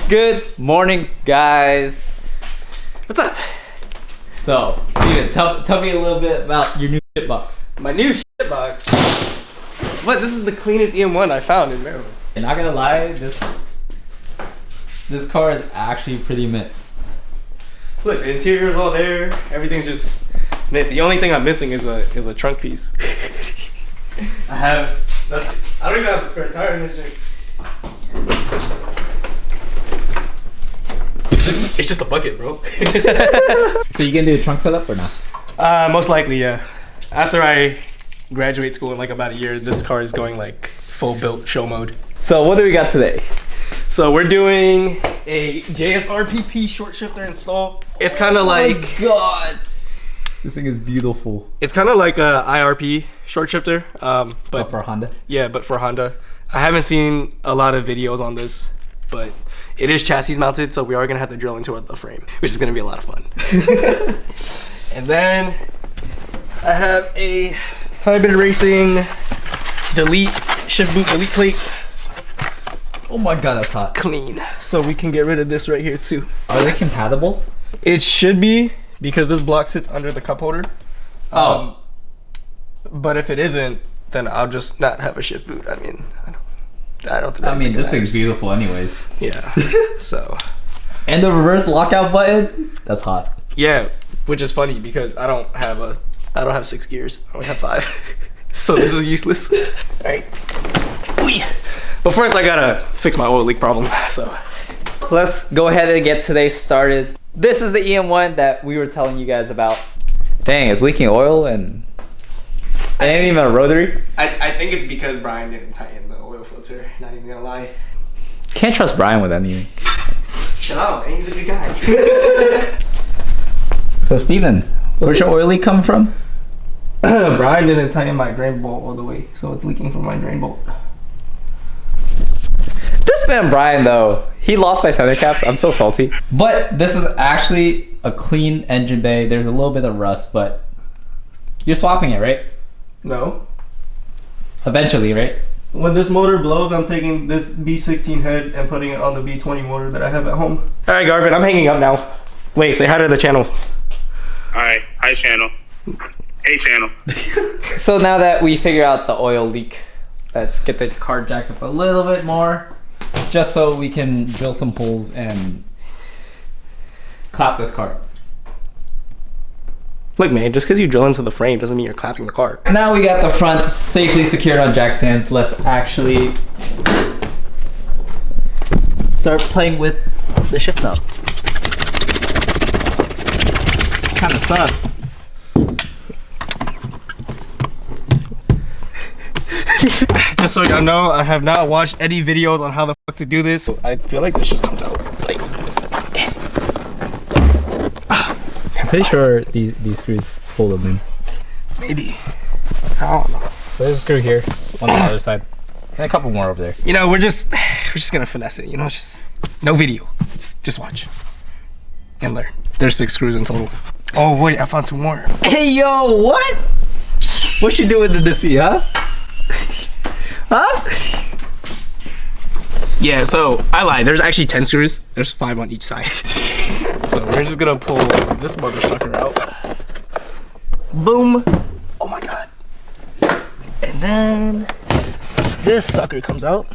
Good morning, guys. What's up? So, Steven, tell me a little bit about your new shit box. My new shit box. What? This is the cleanest EM1 I found in Maryland. And not gonna lie, this car is actually pretty mint. Look, the interior's all there. Everything's just mint. The only thing I'm missing is a trunk piece. I have nothing. I don't even have the spare tire in this shit. It's just a bucket, bro. So you gonna do a trunk setup or not? Most likely, yeah. After I graduate school in like about a year, this car is going like full built show mode. So what do we got today? So we're doing a JSRPP short shifter install. It's kind of like, oh my god, this thing is beautiful. it's kind of like a IRP short shifter, but For Honda. yeah, but for Honda. I haven't seen a lot of videos on this, but it is chassis mounted, so we are gonna have to drill into the frame, which is gonna be a lot of fun. And then I have a Hybrid Racing delete shift boot delete plate. Oh my god, that's hot. Clean, so we can get rid of this right here too. Are they compatible? It should be, because this block sits under the cup holder. But if it isn't, then I'll just not have a shift boot. I mean, I don't think I mean, it this thing's matters. beautiful anyways. Yeah. So. And the reverse lockout button, that's hot. Yeah, which is funny because I don't have 6 gears. I only have 5. So this is useless. All right. Whee. But first I gotta fix my oil leak problem. So Let's go ahead and get today started. This is the EM1 that we were telling you guys about. Dang, it's leaking oil and it ain't even a rotary. I think it's because Brian didn't tighten the oil filter. Not even gonna lie. Can't trust Brian with anything. Chill out, man. He's a good guy. So Steven, where's your oil leak coming from? Brian didn't tighten my drain bolt all the way, so it's leaking from my drain bolt. This man Brian though, he lost my center caps. I'm so salty. But this is actually a clean engine bay. There's a little bit of rust, but you're swapping it, right? No. Eventually, right? When this motor blows, I'm taking this B16 head and putting it on the B20 motor that I have at home. All right, Garvin, I'm hanging up now. Wait, say hi to the channel. Alright, hi channel. Hey channel. So now that we figure out the oil leak, let's get the car jacked up a little bit more, just so we can drill some holes and clap this car. Look, man, just because you drill into the frame doesn't mean you're clapping the car. Now we got the front safely secured on jack stands. Let's actually start playing with the shift knob. Kind of sus. Just so y'all know, I have not watched any videos on how the fuck to do this. So I feel like this just comes out like. I'm pretty sure these screws hold them in. Maybe. I don't know. So there's a screw here on the other side, and a couple more over there. You know, we're just gonna finesse it. You know, it's just no video. Just watch and learn. There's 6 screws in total. Oh wait, I found 2 more. Hey yo, what? What you doing to this, huh? Huh? Yeah, so I lied. There's actually 10 screws. There's 5 on each side. So we're just gonna pull this mother sucker out. Boom. Oh my god. And then this sucker comes out.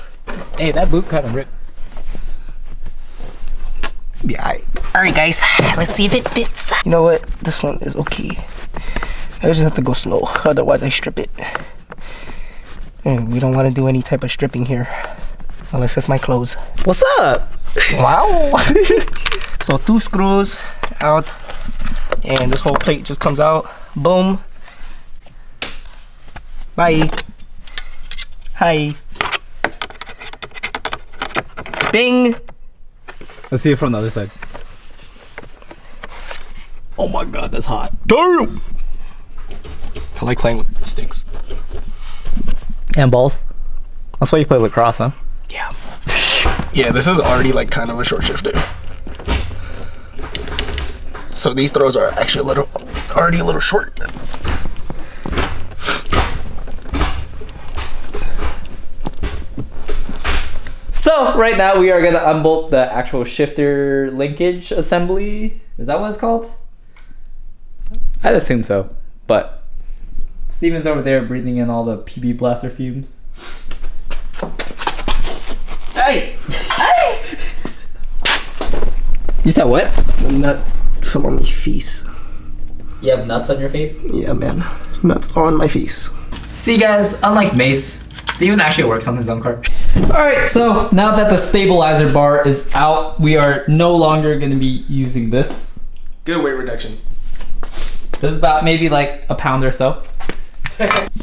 Hey, that boot kind of ripped. Yeah, alright guys, let's see if it fits. You know what? This one is okay. I just have to go slow, otherwise I strip it. And we don't want to do any type of stripping here. Unless it's my clothes. What's up? Wow. So 2 screws out. And this whole plate just comes out. Boom. Bye. Hi. Bing. Let's see it from the other side. Oh my god, that's hot. Damn. I like playing with the sticks. And balls. That's why you play lacrosse, huh? Yeah. Yeah, this is already like kind of a short shifter. So these throws are actually already a little short. So So right now we are gonna unbolt the actual shifter linkage assembly. Is that what it's called? I'd assume so, but Steven's over there breathing in all the PB blaster fumes. Hey! You said what? The nut fell on my face. You have nuts on your face? Yeah, man. Nuts on my face. See guys, unlike Mace, Steven actually works on his own car. Alright, so now that the stabilizer bar is out, we are no longer going to be using this. Good weight reduction. This is about maybe like a pound or so.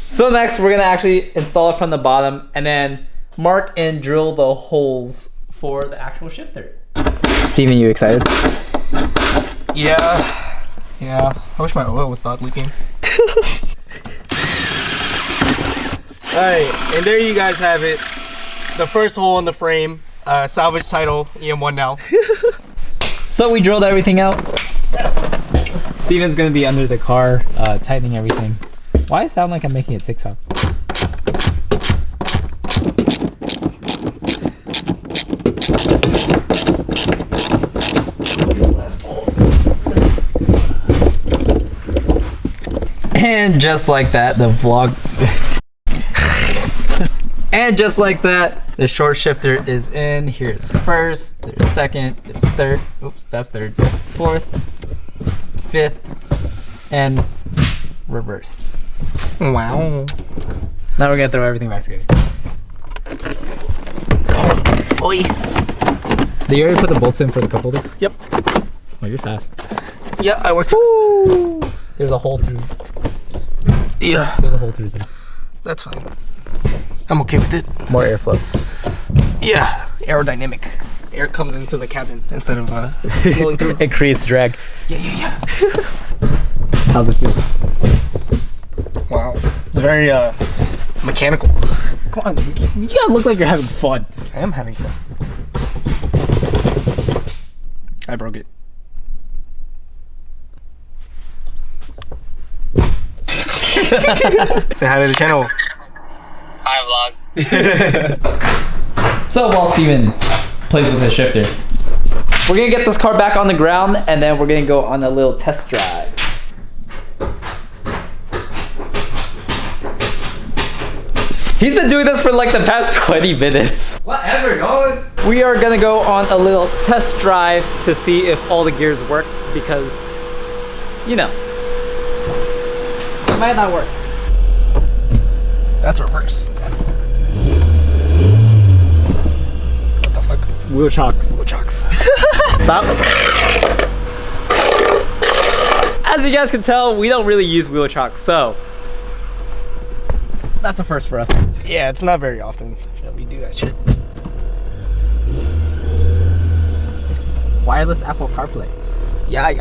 So next we're going to actually install it from the bottom and then mark and drill the holes for the actual shifter. Steven, you excited? Yeah. Yeah. I wish my oil would stop leaking. Alright, and there you guys have it. The first hole in the frame. Salvage title, EM1 now. So we drilled everything out. Steven's gonna be under the car, tightening everything. Why does it sound like I'm making a TikTok? And just like that, the vlog. And just like that, the short shifter is in. Here's first, there's second, there's third. Oops, that's third. Fourth, fifth, and reverse. Wow. Now we're gonna throw everything back together. Oi. Did you already put the bolts in for the cup holder? Yep. Oh, you're fast. Yeah, I worked fast. Ooh. There's a hole through. Yeah, There's a hole through this. that's fine. I'm okay with it. More airflow. Yeah, aerodynamic. Air comes into the cabin instead of going through. It creates drag. Yeah. How's it feel? Wow. It's very mechanical. Come on, you gotta look like you're having fun. I am having fun. I broke it. Say hi to the channel. Hi, vlog. So while Steven plays with his shifter, we're gonna get this car back on the ground and then we're gonna go on a little test drive. He's been doing this for like the past 20 minutes. Whatever, dog. We are gonna go on a little test drive to see if all the gears work because, you know, it might not work. That's reverse. What the fuck? Wheel chocks. Wheel chocks. Stop. As you guys can tell, we don't really use wheel chocks, so that's a first for us. Yeah, it's not very often that we do that shit. Wireless Apple CarPlay. Yeah.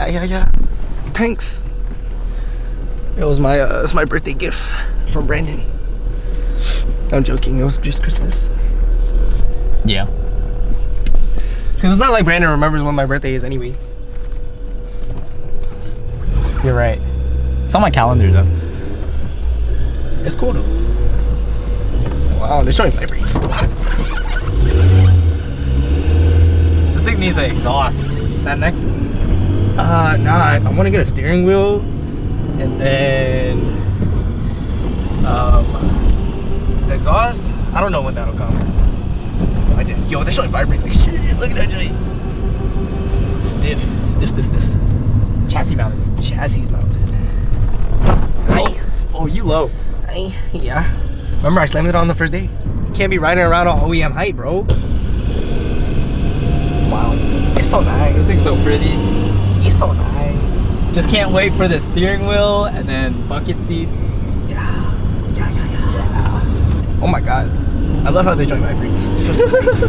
Thanks. It was my birthday gift from Brandon. I'm joking. It was just Christmas. Yeah. Cause it's not like Brandon remembers when my birthday is anyway. You're right. It's on my calendar though. It's cool though. Wow, they're showing vibrates. This thing needs an exhaust. That next. Nah. I want to get a steering wheel, and then the exhaust. I don't know when that'll come. I did. Yo, they're showing vibrates like shit. Look at that joint. Stiff. Chassis mounted. Chassis mounted. Oh, you low. Yeah. Remember I slammed it on the first day. Can't be riding around on OEM height, bro. Wow. It's so nice. This thing's so pretty. It's so nice. Just can't wait for the steering wheel and then bucket seats. Yeah. Oh my god. I love how the joint vibrates. It feels so nice.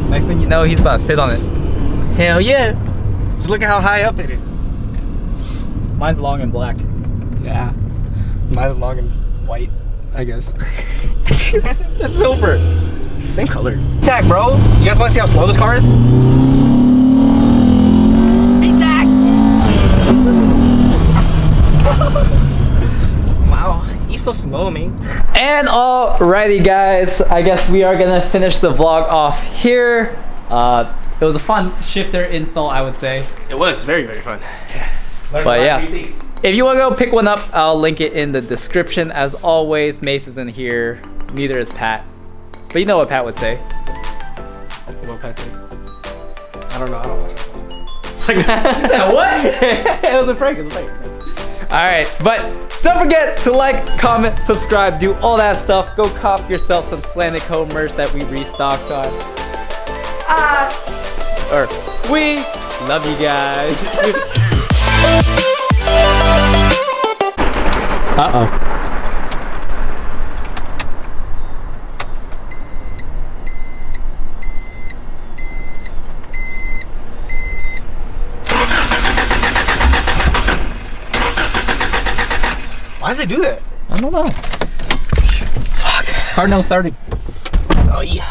Next thing you know, he's about to sit on it. Hell yeah. Just look at how high up it is. Mine's long and black. Yeah. Mine's long and white, I guess. It's silver. Same color. Tack, bro. You guys want to see how slow this car is? Wow. so slow, man. And alrighty, guys. I guess we are gonna finish the vlog off here. It was a fun shifter install, I would say. It was very, very fun. Yeah. But yeah, if you want to go pick one up, I'll link it in the description. As always, Mace isn't here. Neither is Pat. But you know what Pat would say. What Pat say? I don't know. I don't watch it. It's like, You said what? It was a prank. It was a prank. All right, but don't forget to like, comment, subscribe, do all that stuff. Go cop yourself some Slanted Code merch that we restocked on. We love you guys. Uh-oh. why does it do that? I don't know. Fuck. Hard no starting. Oh, yeah.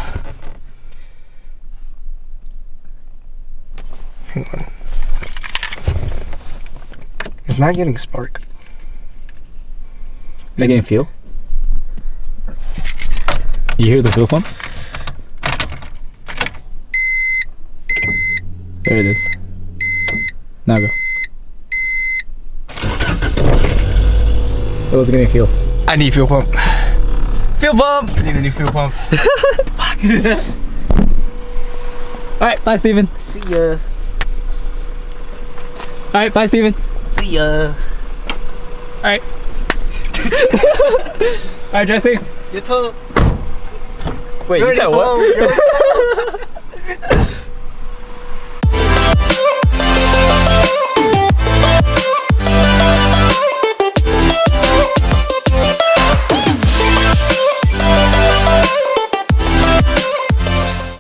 Hang on. It's not getting spark. Making it feel? You hear the fuel pump? There it is. Now go. It wasn't getting fuel. I need fuel pump. Fuel pump! I need a new fuel pump. Fuck. Alright, bye Steven. See ya. Alright, bye Steven. See ya. Alright. Alright, Jesse. You told. Wait, you said what?